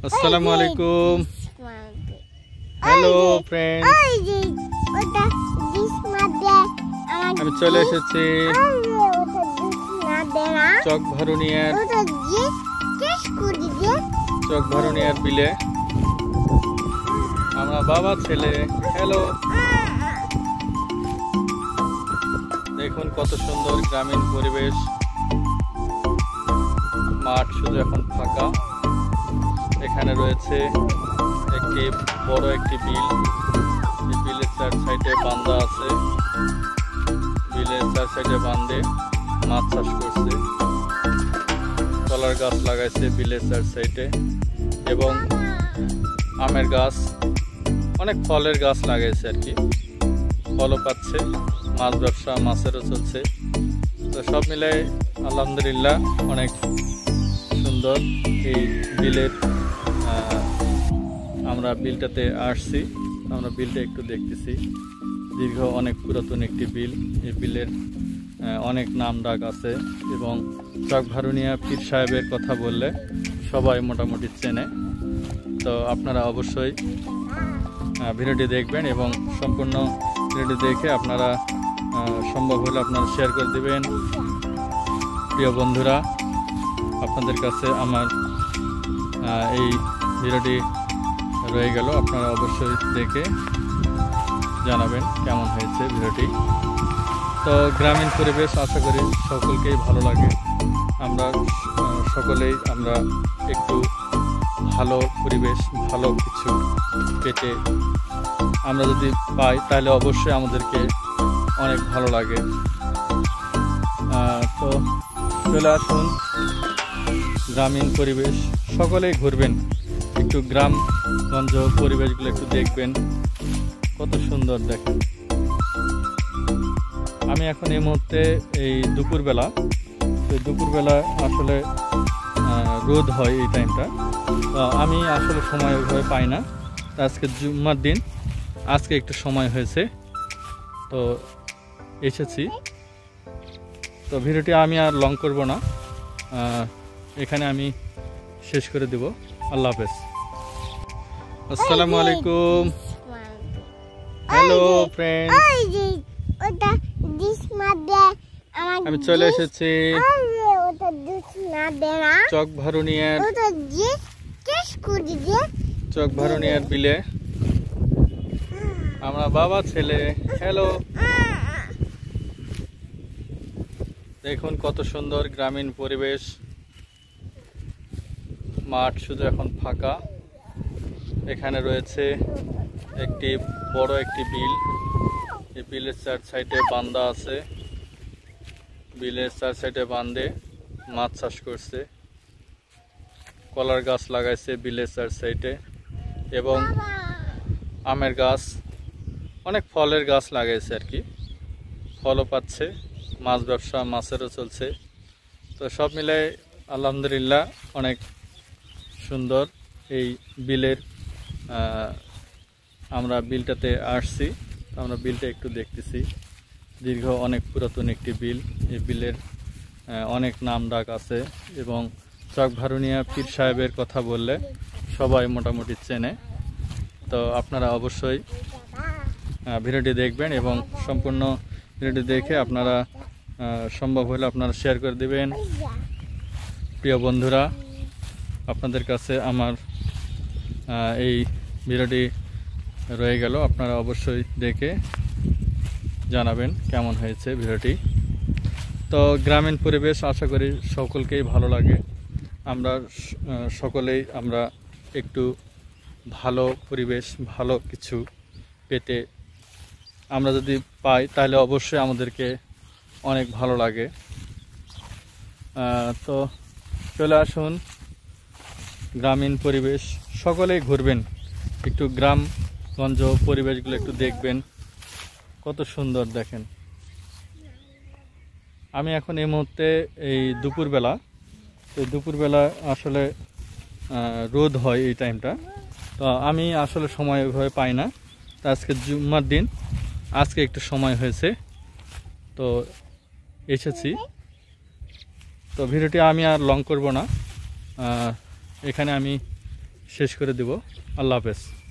আসসালামু আলাইকুম। Hello friends, আমি চলে এসেছি চকভরুনিয়ার বিলে। আমরা বাবা ছেলে। হ্যালো, দেখুন কত সুন্দর গ্রামীণ পরিবেশ। মাঠ শুধু এখন ফাঁকা। এখানে রয়েছে একটি বড় একটি বিল। এই বিলের চার সাইডে বান্দা আছে। বিলের চার সাইডে বান্ধে মাছ চাষ করছে। কলার গাছ লাগাইছে বিলের চার সাইডে, এবং আমের গাছ, অনেক ফলের গাছ লাগাইছে আর কি। ফলও পাচ্ছে, মাছ ব্যবসা, মাছেরও চলছে। তো সব মিলাই আলহামদুলিল্লাহ অনেক সুন্দর এই বিলের। আমরা বিলটাতে আসছি, আমরা বিলটা একটু দেখতেছি। দীর্ঘ অনেক পুরাতন একটি বিল। এই বিলের অনেক নাম ডাক আছে, এবং চকভরুনিয়া পীর সাহেবের কথা বললে সবাই মোটামুটি চেনে। তো আপনারা অবশ্যই ভিডিওটি দেখবেন, এবং সম্পূর্ণ ভিডিওটি দেখে আপনারা সম্ভব হলে আপনারা শেয়ার করে দিবেন। প্রিয় বন্ধুরা, আপনাদের কাছে আমার এই ভিডিওটি রয়ে গেল। আপনারা অবশ্যই দেখে জানাবেন কেমন হয়েছে ভিডিওটি। তো গ্রামীণ পরিবেশ আশা করি সকলকেই ভালো লাগে। আমরা সকলেই আমরা একটু ভালো পরিবেশ, ভালো কিছু পেতে আমরা যদি পাই তাহলে অবশ্যই আমাদেরকে অনেক ভালো লাগে। তো চলে আসুন, গ্রামীণ পরিবেশ সকলেই ঘুরবেন, একটু গ্রামগঞ্জ পরিবেশগুলো একটু দেখবেন, কত সুন্দর দেখেন। আমি এখন এই মুহূর্তে এই দুপুরবেলা, দুপুরবেলা আসলে রোদ হয় এই টাইমটা। তো আমি আসলে সময় ওইভাবে পাই না। তো আজকে জুম্মার দিন, আজকে একটু সময় হয়েছে, তো এসেছি। তো ভিডিওটি আমি আর লং করব না, এখানে আমি শেষ করে দেব। আল্লাহ হাফেজ। আসসালামু আলাইকুম। হ্যালো ফ্রেন্ডস, আমি চলে এসেছি চকভরুনিয়ার বিলে। আমরা বাবা ছেলে। হ্যালো, দেখুন কত সুন্দর গ্রামীণ পরিবেশ। মাঠ শুধু এখন ফাঁকা। এখানে রয়েছে একটি বড় একটি বিল। এই বিলের চার সাইডে বান্দা আছে। বিলের চার সাইডে বান্ধে মাছ চাষ করছে। কলার গাছ লাগাইছে বিলের চার সাইডে, এবং আমের গাছ, অনেক ফলের গাছ লাগাইছে আর কি। ফলও পাচ্ছে, মাছ ব্যবসা, মাছেরও চলছে। তো সব মিলাই আলহামদুলিল্লাহ অনেক সুন্দর এই বিলের। আমরা বিলটাতে আসছি, আমরা বিলটা একটু দেখতেছি। দীর্ঘ অনেক পুরাতন একটি বিল। এই বিলের অনেক নাম ডাক আছে, এবং চকভরুনিয়া পীর সাহেবের কথা বললে সবাই মোটামুটি চেনে। তো আপনারা অবশ্যই ভিডিওটি দেখবেন, এবং সম্পূর্ণ ভিডিওটি দেখে আপনারা সম্ভব হলে আপনারা শেয়ার করে দিবেন। প্রিয় বন্ধুরা, আপনাদের কাছে আমার এই ভিডিওটি রয়ে গেল। আপনারা অবশ্যই দেখে জানাবেন কেমন হয়েছে ভিডিওটি। তো গ্রামীণ পরিবেশ আশা করি সকলকেই ভালো লাগে। আমরা সকলেই আমরা একটু ভালো পরিবেশ, ভালো কিছু পেতে আমরা যদি পাই তাহলে অবশ্যই আমাদেরকে অনেক ভালো লাগে। তো চলে আসুন, গ্রামীণ পরিবেশ সকলেই ঘুরবেন, একটু গ্রামগঞ্জ পরিবেশগুলো একটু দেখবেন, কত সুন্দর দেখেন। আমি এখন এই মুহূর্তে এই দুপুরবেলা, তো দুপুরবেলা আসলে রোদ হয় এই টাইমটা। তো আমি আসলে সময় ওইভাবে পাই না। তো আজকে জুম্মার দিন, আজকে একটু সময় হয়েছে, তো এসেছি। তো ভিডিওটি আমি আর লং করব না, এখানে আমি শেষ করে দেব। আল্লাহ হাফেজ।